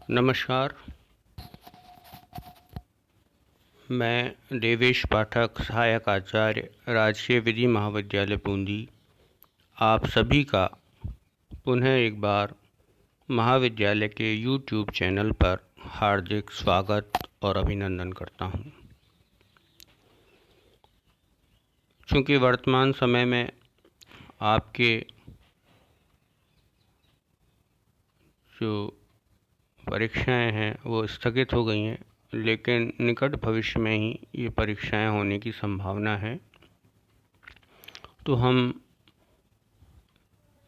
नमस्कार। मैं देवेश पाठक, सहायक आचार्य, राजकीय विधि महाविद्यालय बूंदी, आप सभी का पुनः एक बार महाविद्यालय के YouTube चैनल पर हार्दिक स्वागत और अभिनंदन करता हूँ। चूँकि वर्तमान समय में आपके जो परीक्षाएं हैं वो स्थगित हो गई हैं, लेकिन निकट भविष्य में ही ये परीक्षाएं होने की संभावना है। तो हम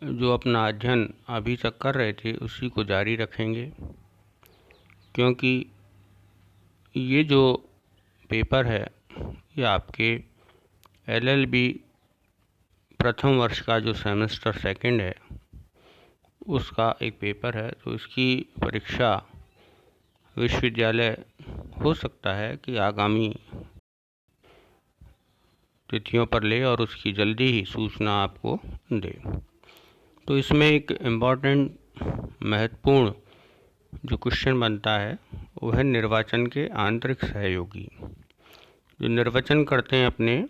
जो अपना अध्ययन अभी तक कर रहे थे उसी को जारी रखेंगे, क्योंकि ये जो पेपर है ये आपके LLB प्रथम वर्ष का जो सेमेस्टर सेकंड है उसका एक पेपर है। तो इसकी परीक्षा विश्वविद्यालय हो सकता है कि आगामी तिथियों पर ले और उसकी जल्दी ही सूचना आपको दे। तो इसमें एक इम्पॉर्टेंट महत्वपूर्ण जो क्वेश्चन बनता है वो है निर्वाचन के आंतरिक सहयोगी। जो निर्वाचन करते हैं अपने,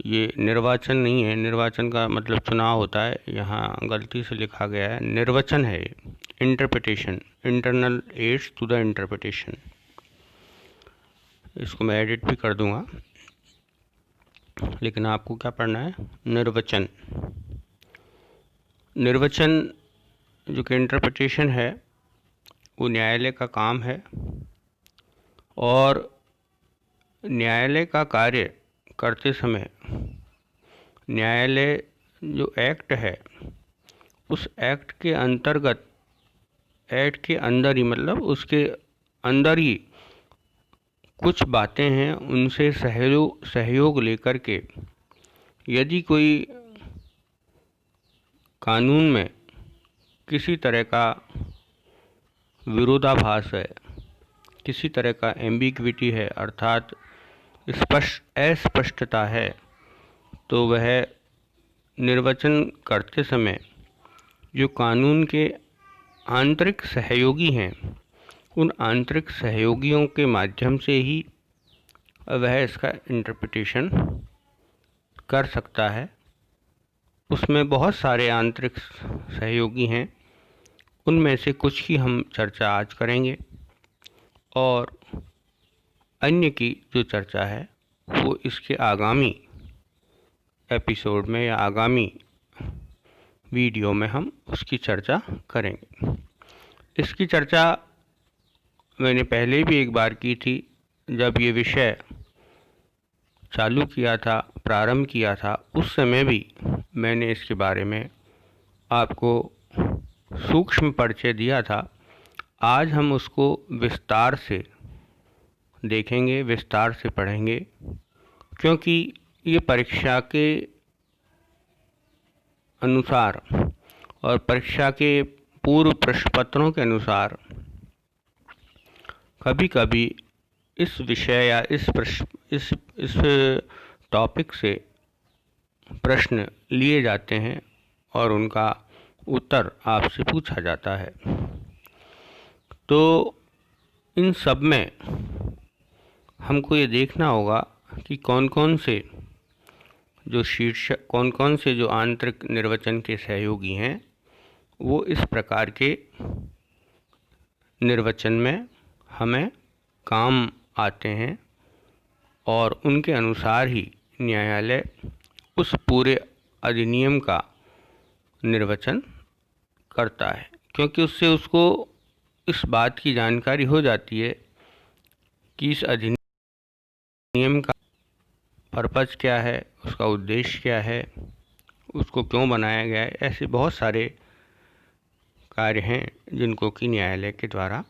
ये निर्वाचन नहीं है, निर्वाचन का मतलब चुनाव होता है, यहाँ गलती से लिखा गया है निर्वचन है। Interpretation, internal aids to the interpretation, इसको मैं एडिट भी कर दूंगा, लेकिन आपको क्या पढ़ना है? निर्वचन। निर्वचन जो कि इंटरप्रिटेशन है वो न्यायालय का काम है, और न्यायालय का कार्य करते समय न्यायालय जो एक्ट है उस एक्ट के अंतर्गत, एक्ट के अंदर ही, मतलब उसके अंदर ही कुछ बातें हैं, उनसे सहयोग लेकर के यदि कोई कानून में किसी तरह का विरोधाभास है, किसी तरह का एम्बिग्विटी है, अर्थात अस्पष्टता है, तो वह निर्वचन करते समय जो कानून के आंतरिक सहयोगी हैं उन आंतरिक सहयोगियों के माध्यम से ही वह इसका इंटरप्रिटेशन कर सकता है। उसमें बहुत सारे आंतरिक सहयोगी हैं, उनमें से कुछ की हम चर्चा आज करेंगे, और अन्य की जो चर्चा है वो इसके आगामी एपिसोड में या आगामी वीडियो में हम उसकी चर्चा करेंगे। इसकी चर्चा मैंने पहले भी एक बार की थी, जब ये विषय चालू किया था, प्रारंभ किया था, उस समय भी मैंने इसके बारे में आपको सूक्ष्म परिचय दिया था। आज हम उसको विस्तार से देखेंगे, विस्तार से पढ़ेंगे, क्योंकि ये परीक्षा के अनुसार और परीक्षा के पूर्व प्रश्न पत्रों के अनुसार कभी कभी इस विषय या इस टॉपिक से प्रश्न लिए जाते हैं और उनका उत्तर आपसे पूछा जाता है। तो इन सब में हमको ये देखना होगा कि कौन कौन से जो आंतरिक निर्वचन के सहयोगी हैं वो इस प्रकार के निर्वचन में हमें काम आते हैं, और उनके अनुसार ही न्यायालय उस पूरे अधिनियम का निर्वचन करता है, क्योंकि उससे उसको इस बात की जानकारी हो जाती है कि इस अधिनियम का पर्पज़ क्या है, उसका उद्देश्य क्या है, उसको क्यों बनाया गया है। ऐसे बहुत सारे कार्य हैं जिनको कि न्यायालय के द्वारा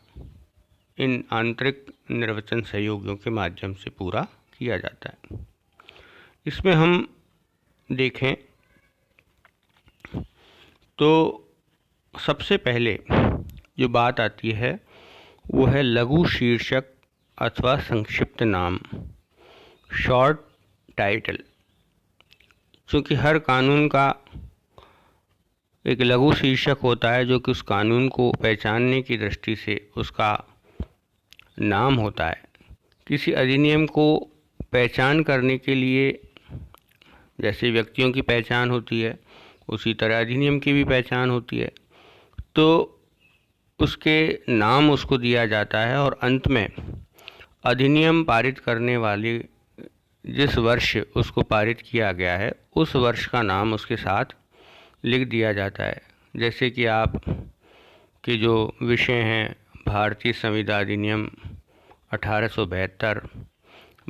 इन आंतरिक निर्वचन सहयोगियों के माध्यम से पूरा किया जाता है। इसमें हम देखें तो सबसे पहले जो बात आती है वो है लघु शीर्षक अथवा संक्षिप्त नाम, शॉर्ट टाइटल। चूँकि हर कानून का एक लघु शीर्षक होता है जो कि उस कानून को पहचानने की दृष्टि से उसका नाम होता है। किसी अधिनियम को पहचान करने के लिए जैसे व्यक्तियों की पहचान होती है, उसी तरह अधिनियम की भी पहचान होती है। तो उसके नाम उसको दिया जाता है और अंत में अधिनियम पारित करने वाले जिस वर्ष उसको पारित किया गया है उस वर्ष का नाम उसके साथ लिख दिया जाता है। जैसे कि आप के जो विषय हैं, भारतीय संविदा अधिनियम 1872,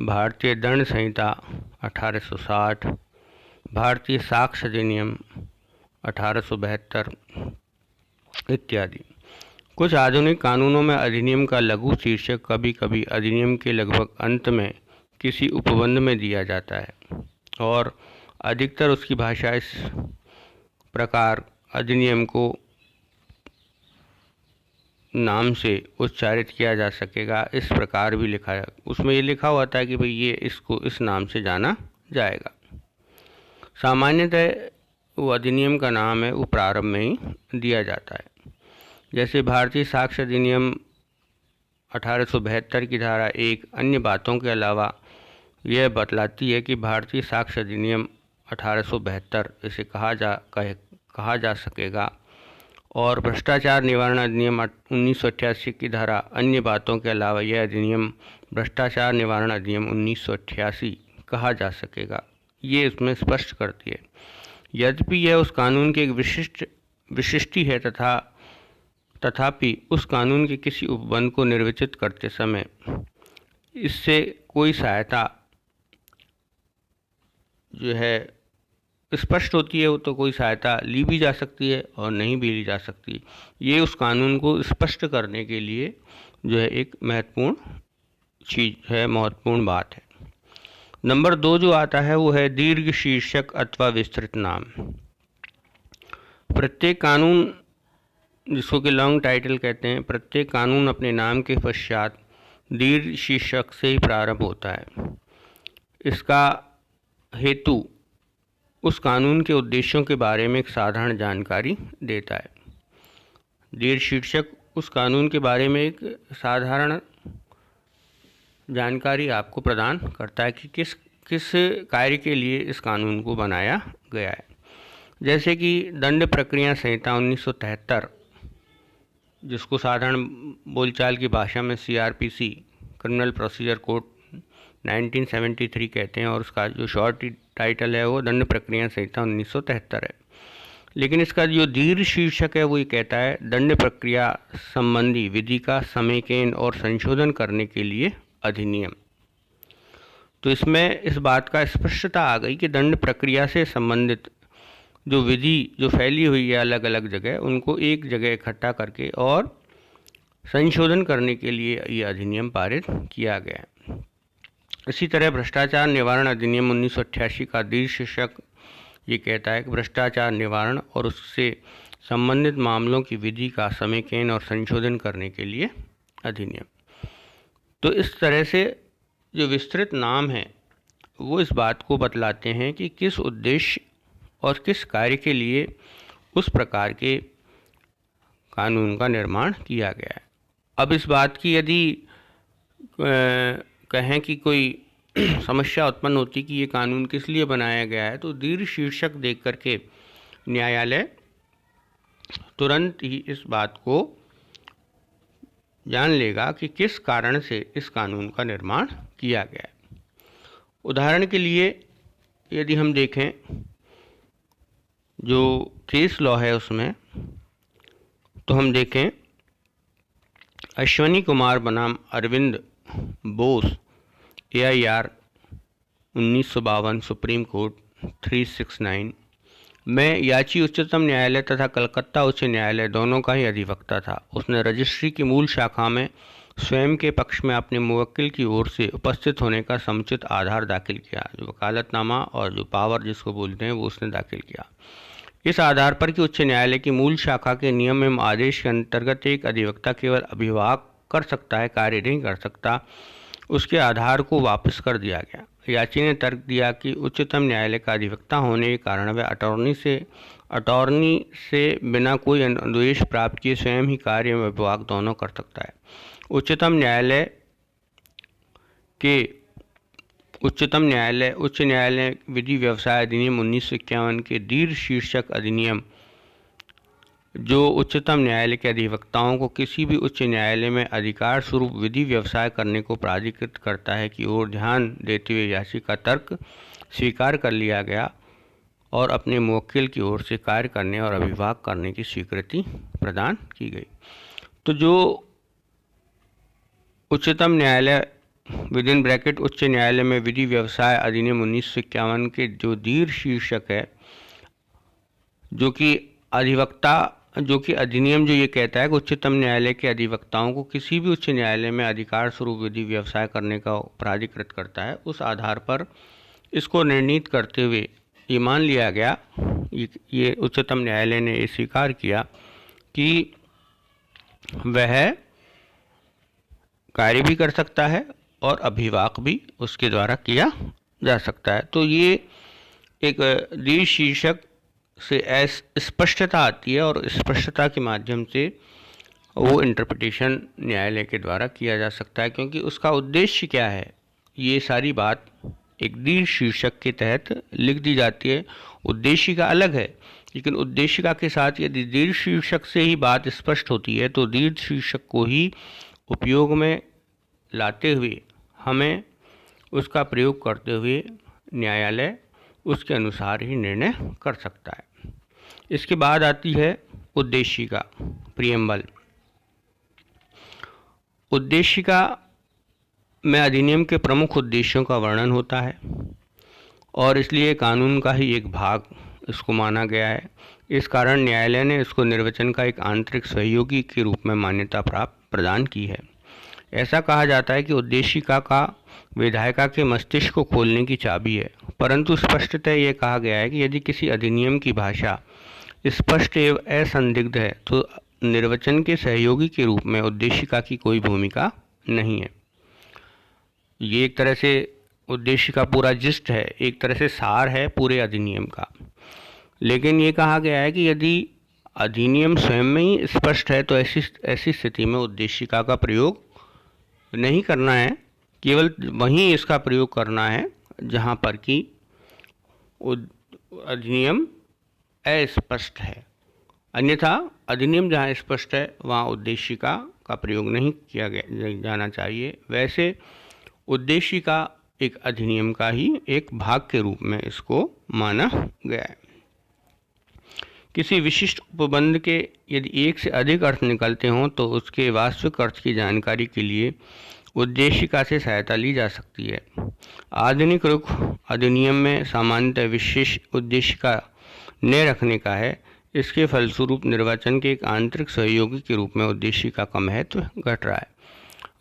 भारतीय दंड संहिता 1860, भारतीय साक्ष्य अधिनियम 1872 इत्यादि। कुछ आधुनिक कानूनों में अधिनियम का लघु शीर्षक कभी कभी अधिनियम के लगभग अंत में किसी उपबंध में दिया जाता है और अधिकतर उसकी भाषा इस प्रकार अधिनियम को नाम से उच्चारित किया जा सकेगा, इस प्रकार भी लिखा उसमें ये लिखा होता है कि भाई ये इसको इस नाम से जाना जाएगा। सामान्यतः वो अधिनियम का नाम है वो प्रारंभ में ही दिया जाता है। जैसे भारतीय साक्ष्य अधिनियम 1872 की धारा 1 अन्य बातों के अलावा यह बतलाती है कि भारतीय साक्ष्य अधिनियम 1872 इसे कहा जा सकेगा और भ्रष्टाचार निवारण अधिनियम 1988 की धारा अन्य बातों के अलावा यह अधिनियम भ्रष्टाचार निवारण अधिनियम 1988 कहा जा सकेगा। ये इसमें स्पष्ट करती है। यद्यपि यह उस कानून की एक विशिष्टि है तथापि उस कानून के किसी उपबंध को निर्वचित करते समय इससे कोई सहायता जो है स्पष्ट होती है, वो तो कोई सहायता ली भी जा सकती है और नहीं भी ली जा सकती। ये उस कानून को स्पष्ट करने के लिए जो है एक महत्वपूर्ण चीज़ है, महत्वपूर्ण बात है। नंबर 2 जो आता है वो है दीर्घ शीर्षक अथवा विस्तृत नाम। प्रत्येक कानून, जिसको कि लॉन्ग टाइटल कहते हैं, प्रत्येक कानून अपने नाम के पश्चात दीर्घ शीर्षक से ही प्रारंभ होता है। इसका हेतु उस कानून के उद्देश्यों के बारे में एक साधारण जानकारी देता है। दीर्घ शीर्षक उस कानून के बारे में एक साधारण जानकारी आपको प्रदान करता है कि किस कार्य के लिए इस कानून को बनाया गया है। जैसे कि दंड प्रक्रिया संहिता 1973, जिसको साधारण बोलचाल की भाषा में CRPC क्रिमिनल प्रोसीजर कोड 1973 कहते हैं और उसका जो शॉर्ट टाइटल है वो दंड प्रक्रिया संहिता 1973 है। लेकिन इसका जो दीर्घ शीर्षक है वो ये कहता है दंड प्रक्रिया संबंधी विधि का समेकन और संशोधन करने के लिए अधिनियम। तो इसमें इस बात का स्पष्टता आ गई कि दंड प्रक्रिया से संबंधित जो विधि जो फैली हुई है अलग अलग जगह, उनको एक जगह इकट्ठा करके और संशोधन करने के लिए ये अधिनियम पारित किया गया है। इसी तरह भ्रष्टाचार निवारण अधिनियम 1988 का दीर्घ शीर्षक ये कहता है कि भ्रष्टाचार निवारण और उससे संबंधित मामलों की विधि का समेकन और संशोधन करने के लिए अधिनियम। तो इस तरह से जो विस्तृत नाम है वो इस बात को बतलाते हैं कि किस उद्देश्य और किस कार्य के लिए उस प्रकार के कानून का निर्माण किया गया है। अब इस बात की यदि कहें कि कोई समस्या उत्पन्न होती कि ये कानून किस लिए बनाया गया है, तो दीर्घ शीर्षक देख करके न्यायालय तुरंत ही इस बात को जान लेगा कि किस कारण से इस कानून का निर्माण किया गया है। उदाहरण के लिए यदि हम देखें जो केस लॉ है उसमें, तो हम देखें अश्वनी कुमार बनाम Arvind Bose AIR 1952 supreme court 369 में याची उच्चतम न्यायालय तथा कलकत्ता उच्च न्यायालय दोनों का ही अधिवक्ता था। उसने रजिस्ट्री की मूल शाखा में स्वयं के पक्ष में अपने मुवक्किल की ओर से उपस्थित होने का समुचित आधार दाखिल किया। जो वकालतनामा और जो पावर जिसको बोलते हैं वो उसने दाखिल किया। इस आधार पर कि उच्च न्यायालय की मूल शाखा के नियम एवं आदेश के अंतर्गत एक अधिवक्ता केवल अभिभाग कर सकता है, कार्य नहीं कर सकता, उसके आधार को वापस कर दिया गया। याची ने तर्क दिया कि उच्चतम न्यायालय का अधिवक्ता होने के कारण वह अटॉर्नी से अटॉर्नी से बिना कोई अनुदेश प्राप्त किए स्वयं ही कार्य एवं विभाग दोनों कर सकता है। उच्च न्यायालय विधि व्यवसाय अधिनियम 1951 के दीर्घ शीर्षक अधिनियम जो उच्चतम न्यायालय के अधिवक्ताओं को किसी भी उच्च न्यायालय में अधिकार स्वरूप विधि व्यवसाय करने को प्राधिकृत करता है की ओर ध्यान देते हुए याचिका तर्क स्वीकार कर लिया गया और अपने मुवक्किल की ओर से कार्य करने और अभिभाग करने की स्वीकृति प्रदान की गई। तो जो उच्चतम न्यायालय विदिन ब्रैकेट उच्च न्यायालय में विधि व्यवसाय अधिनियम 1951 के जो दीर्घ शीर्षक है, जो कि अधिनियम जो ये कहता है कि उच्चतम न्यायालय के अधिवक्ताओं को किसी भी उच्च न्यायालय में अधिकार स्वरूप विधि व्यवसाय करने का प्राधिकृत करता है, उस आधार पर इसको निर्णीत करते हुए ये मान लिया गया, ये उच्चतम न्यायालय ने ये स्वीकार किया कि वह कार्य भी कर सकता है और अभिभाग भी उसके द्वारा किया जा सकता है। तो ये एक दीर्घ शीर्षक से स्पष्टता आती है और स्पष्टता के माध्यम से वो इंटरप्रिटेशन न्यायालय के द्वारा किया जा सकता है, क्योंकि उसका उद्देश्य क्या है ये सारी बात एक दीर्घ शीर्षक के तहत लिख दी जाती है। उद्देशिका अलग है, लेकिन उद्देशिका के साथ यदि दीर्घ शीर्षक से ही बात स्पष्ट होती है तो दीर्घ शीर्षक को ही उपयोग में लाते हुए हमें उसका प्रयोग करते हुए न्यायालय उसके अनुसार ही निर्णय कर सकता है। इसके बाद आती है उद्देशिका प्रियम्बल। उद्देशिका में अधिनियम के प्रमुख उद्देश्यों का वर्णन होता है और इसलिए कानून का ही एक भाग इसको माना गया है। इस कारण न्यायालय ने इसको निर्वचन का एक आंतरिक सहयोगी के रूप में मान्यता प्रदान की है। ऐसा कहा जाता है कि उद्देशिका का विधायिका के मस्तिष्क को खोलने की चाबी है, परंतु स्पष्टतः यह कहा गया है कि यदि किसी अधिनियम की भाषा स्पष्ट एवं असंदिग्ध है तो निर्वचन के सहयोगी के रूप में उद्देशिका की कोई भूमिका नहीं है। ये एक तरह से उद्देशिका पूरा जिस्ट है, एक तरह से सार है पूरे अधिनियम का। लेकिन ये कहा गया है कि यदि अधिनियम स्वयं में ही स्पष्ट है तो ऐसी स्थिति में उद्देशिका का प्रयोग नहीं करना है, केवल वहीं इसका प्रयोग करना है जहाँ पर कि अधिनियम अस्पष्ट है। अन्यथा अधिनियम जहाँ स्पष्ट है वहाँ उद्देशिका का प्रयोग नहीं किया जाना चाहिए। वैसे उद्देशिका एक अधिनियम का ही एक भाग के रूप में इसको माना गया है। किसी विशिष्ट उपबंध के यदि एक से अधिक अर्थ निकलते हों तो उसके वास्तविक अर्थ की जानकारी के लिए उद्देशिका से सहायता ली जा सकती है। आधुनिक रुख अधिनियम में सामान्यतः विशेष उद्देशिका न रखने का है। इसके फलस्वरूप निर्वाचन के एक आंतरिक सहयोगी के रूप में उद्देशिका का महत्व घट रहा है।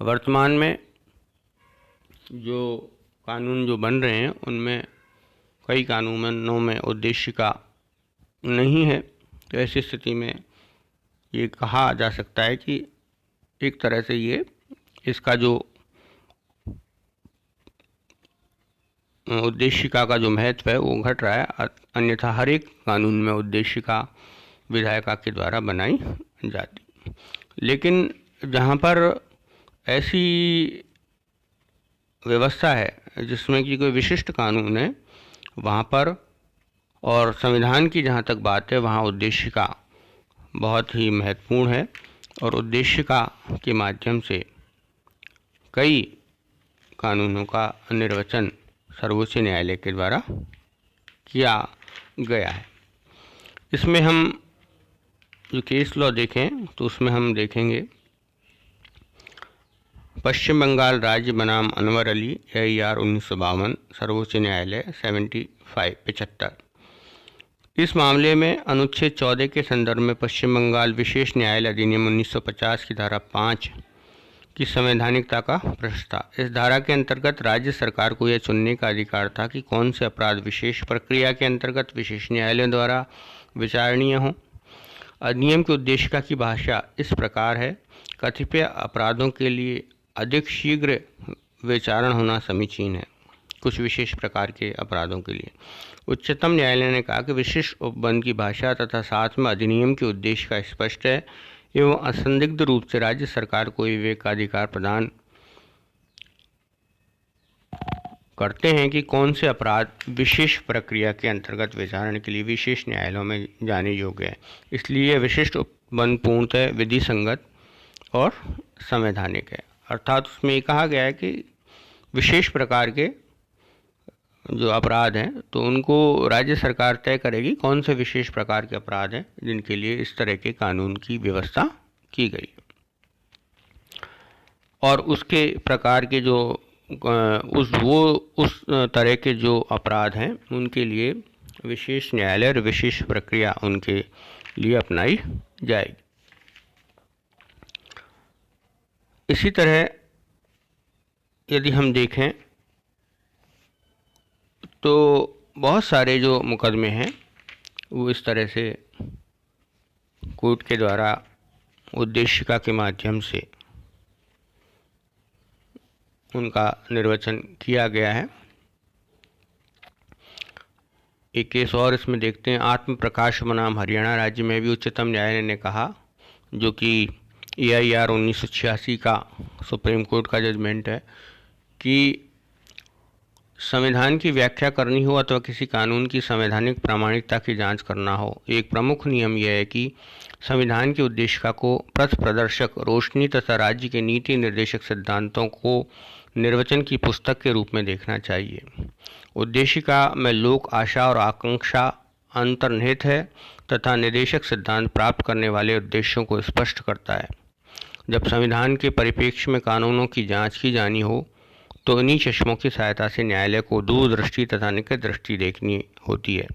वर्तमान में जो कानून जो बन रहे हैं उनमें कई कानूनों में उद्देशिका नहीं है, तो ऐसी स्थिति में ये कहा जा सकता है कि एक तरह से ये इसका जो उद्देशिका का जो महत्व है वो घट रहा है। अन्यथा हर एक कानून में उद्देशिका विधायिका के द्वारा बनाई जाती। लेकिन जहाँ पर ऐसी व्यवस्था है जिसमें कि कोई विशिष्ट कानून है वहाँ पर और संविधान की जहाँ तक बात है वहाँ उद्देशिका बहुत ही महत्वपूर्ण है और उद्देशिका के माध्यम से कई कानूनों का निर्वचन सर्वोच्च न्यायालय के द्वारा किया गया है। इसमें हम जो केस लॉ देखें तो उसमें हम देखेंगे पश्चिम बंगाल राज्य बनाम अनवर अली AIR 1952 सर्वोच्च न्यायालय 75। इस मामले में अनुच्छेद 14 के संदर्भ में पश्चिम बंगाल विशेष न्यायालय अधिनियम 1950 की धारा 5 की संवैधानिकता का प्रश्न था। इस धारा के अंतर्गत राज्य सरकार को यह चुनने का अधिकार था कि कौन से अपराध विशेष प्रक्रिया के अंतर्गत विशेष न्यायालयों द्वारा विचारणीय हों। अधिनियम की उद्देशिका की भाषा इस प्रकार है: कतिपय अपराधों के लिए अधिक शीघ्र विचारण होना समीचीन है। कुछ विशेष प्रकार के अपराधों के लिए। उच्चतम न्यायालय ने कहा कि विशिष्ट उपबंध की भाषा तथा साथ में अधिनियम के उद्देश्य का स्पष्ट है एवं असंदिग्ध रूप से राज्य सरकार को विवेकाधिकार प्रदान करते हैं कि कौन से अपराध विशेष प्रक्रिया के अंतर्गत विचारण के लिए विशेष न्यायालयों में जाने योग्य है। इसलिए यह विशिष्ट उपबंध पूर्णतः विधि संगत और संवैधानिक है। अर्थात उसमें ये कहा गया है कि विशेष प्रकार के जो अपराध हैं तो उनको राज्य सरकार तय करेगी कौन से विशेष प्रकार के अपराध हैं जिनके लिए इस तरह के कानून की व्यवस्था की गई है। और उसके प्रकार के जो उस तरह के जो अपराध हैं उनके लिए विशेष न्यायालय और विशेष प्रक्रिया उनके लिए अपनाई जाएगी। इसी तरह यदि हम देखें तो बहुत सारे जो मुकदमे हैं वो इस तरह से कोर्ट के द्वारा उद्देशिका के माध्यम से उनका निर्वचन किया गया है। एक केस और इसमें देखते हैं, आत्म प्रकाश बनाम हरियाणा राज्य में भी उच्चतम न्यायालय ने कहा, जो कि EIR 1986 का सुप्रीम कोर्ट का जजमेंट है, कि संविधान की व्याख्या करनी हो अथवा किसी कानून की संवैधानिक प्रामाणिकता की जांच करना हो, एक प्रमुख नियम यह है कि संविधान की उद्देशिका को पथ प्रदर्शक रोशनी तथा राज्य के नीति निर्देशक सिद्धांतों को निर्वचन की पुस्तक के रूप में देखना चाहिए। उद्देशिका में लोक आशा और आकांक्षा अंतर्निहित है तथा निर्देशक सिद्धांत प्राप्त करने वाले उद्देश्यों को स्पष्ट करता है। जब संविधान के परिप्रेक्ष्य में कानूनों की जांच की जानी हो तो इन्हीं चश्मों की सहायता से न्यायालय को दूरदृष्टि तथा निकट दृष्टि देखनी होती है।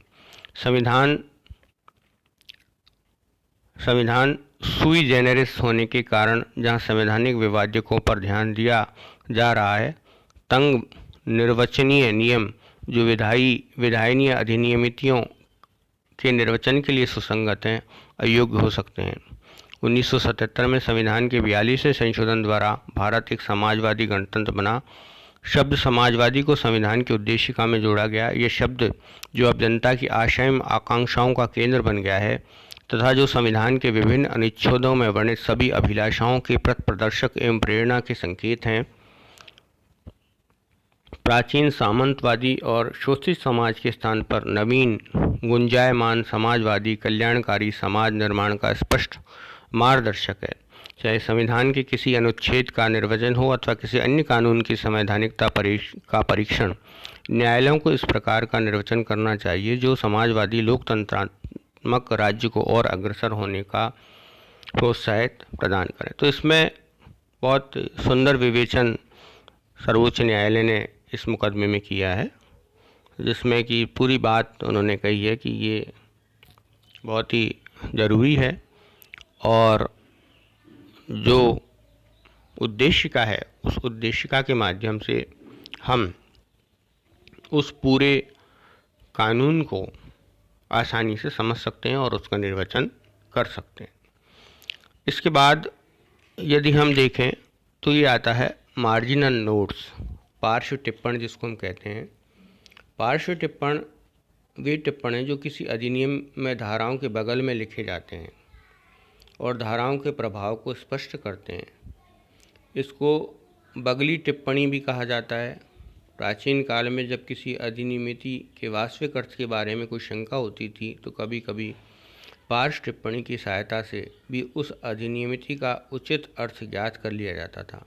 संविधान सुई जेनेरिस होने के कारण जहां संवैधानिक विवाद्यकों पर ध्यान दिया जा रहा है, तंग निर्वचनीय नियम जो विधायनीय अधिनियमितियों के निर्वचन के लिए सुसंगत हैं, अयोग्य हो सकते हैं। 1977 में संविधान के 42वें संशोधन द्वारा भारत एक समाजवादी गणतंत्र बना। शब्द समाजवादी को संविधान की उद्देशिका में जोड़ा गया। यह शब्द जो अब जनता की आशा एवं आकांक्षाओं का केंद्र बन गया है तथा जो संविधान के विभिन्न अनुच्छेदों में वर्णित सभी अभिलाषाओं के पथ प्रदर्शक एवं प्रेरणा के संकेत हैं, प्राचीन सामंतवादी और शोषित समाज के स्थान पर नवीन गुंजायमान समाजवादी कल्याणकारी समाज निर्माण का स्पष्ट मार्गदर्शक है। चाहे संविधान के किसी अनुच्छेद का निर्वचन हो अथवा किसी अन्य कानून की संवैधानिकता का परीक्षण, न्यायालयों को इस प्रकार का निर्वचन करना चाहिए जो समाजवादी लोकतंत्रात्मक राज्य को और अग्रसर होने का प्रोत्साहित प्रदान करें। तो इसमें बहुत सुंदर विवेचन सर्वोच्च न्यायालय ने इस मुकदमे में किया है, जिसमें कि पूरी बात उन्होंने कही है कि ये बहुत ही ज़रूरी है और जो उद्देशिका है उस उद्देशिका के माध्यम से हम उस पूरे कानून को आसानी से समझ सकते हैं और उसका निर्वचन कर सकते हैं। इसके बाद यदि हम देखें तो ये आता है मार्जिनल नोट्स, पार्श्व टिप्पण जिसको हम कहते हैं। पार्श्व टिप्पण वे टिप्पण हैं जो किसी अधिनियम में धाराओं के बगल में लिखे जाते हैं और धाराओं के प्रभाव को स्पष्ट करते हैं। इसको बगली टिप्पणी भी कहा जाता है। प्राचीन काल में जब किसी अधिनियमिति के वास्तविक अर्थ के बारे में कोई शंका होती थी तो कभी कभी पार्श्व टिप्पणी की सहायता से भी उस अधिनियमिति का उचित अर्थ ज्ञात कर लिया जाता था।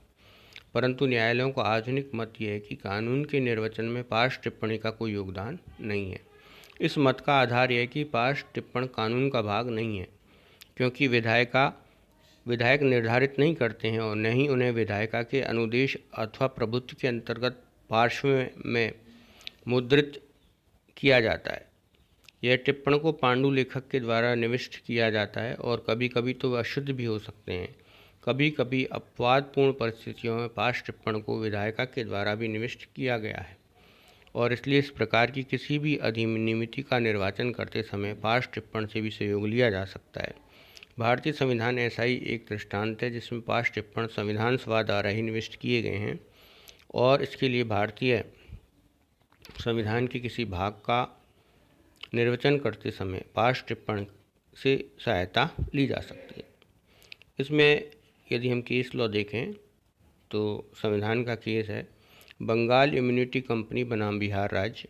परंतु न्यायालयों का आधुनिक मत यह है कि कानून के निर्वचन में पार्श्व टिप्पणी का कोई योगदान नहीं है। इस मत का आधार यह है कि पार्श्व टिप्पण कानून का भाग नहीं है, क्योंकि विधायक निर्धारित नहीं करते हैं और न ही उन्हें विधायिका के अनुदेश अथवा प्रभुत्व के अंतर्गत पार्श्व में मुद्रित किया जाता है। यह टिप्पण को पांडु लेखक के द्वारा निविष्ट किया जाता है और कभी कभी तो वह अशुद्ध भी हो सकते हैं। कभी कभी अपवादपूर्ण परिस्थितियों में पार्श्व टिप्पण को विधायिका के द्वारा भी निविष्ट किया गया है और इसलिए इस प्रकार की किसी भी अधिनियमिति का निर्वाचन करते समय पार्श्व टिप्पण से भी सहयोग लिया जा सकता है। भारतीय संविधान ऐसा ही एक दृष्टांत है जिसमें पार्श्व टिप्पण संविधान सभा द्वारा ही निविष्ट किए गए हैं और इसके लिए भारतीय संविधान के किसी भाग का निर्वचन करते समय पार्श्व टिप्पणी से सहायता ली जा सकती है। इसमें यदि हम केस लॉ देखें तो संविधान का केस है बंगाल इम्यूनिटी कंपनी बनाम बिहार राज्य,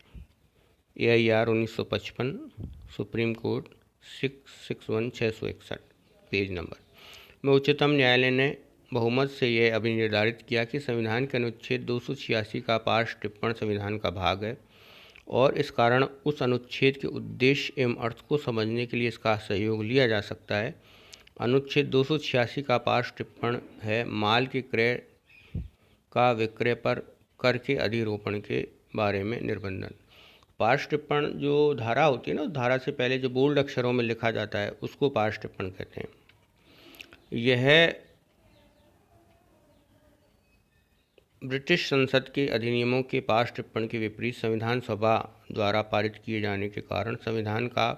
AIR 1955, supreme court 661/661 page number में उच्चतम न्यायालय ने बहुमत से यह अभिनिर्धारित किया कि संविधान के अनुच्छेद 286 का पार्श्व टिप्पण संविधान का भाग है और इस कारण उस अनुच्छेद के उद्देश्य एवं अर्थ को समझने के लिए इसका सहयोग लिया जा सकता है। अनुच्छेद 286 का पार्श्व टिप्पण है माल के क्रय का विक्रय पर कर के अधिरोपण के बारे में निर्बंधन। पार्श्व टिप्पण जो धारा होती है ना, उस धारा से पहले जो बोल्ड अक्षरों में लिखा जाता है उसको पार्श्व टिप्पण कहते हैं। यह ब्रिटिश संसद के अधिनियमों के पार्श्व टिप्पण के विपरीत संविधान सभा द्वारा पारित किए जाने के कारण संविधान का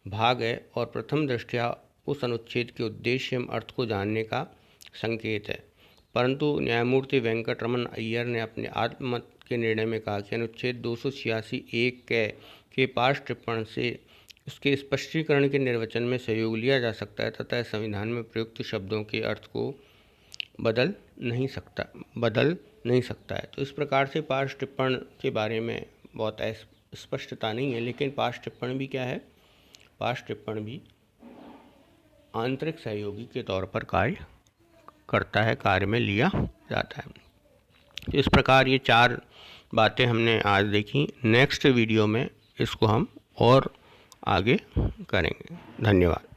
भाग है और प्रथम दृष्टया उस अनुच्छेद के उद्देश्य एवं अर्थ को जानने का संकेत है। परंतु न्यायमूर्ति वेंकटरमन अय्यर ने अपने आत्ममत के निर्णय में कहा कि अनुच्छेद 286(1) के पार्श्व टिप्पण से उसके स्पष्टीकरण के निर्वचन में सहयोग लिया जा सकता है तथा संविधान में प्रयुक्त शब्दों के अर्थ को बदल नहीं सकता है। तो इस प्रकार से पार्श्व टिप्पण के बारे में बहुत स्पष्टता नहीं है, लेकिन पार्श्व टिप्पण भी क्या है? पार्श्व टिप्पण भी आंतरिक सहयोगी के तौर पर कार्य करता है, कार्य में लिया जाता है। इस प्रकार ये 4 बातें हमने आज देखी। नेक्स्ट वीडियो में इसको हम और आगे करेंगे। धन्यवाद।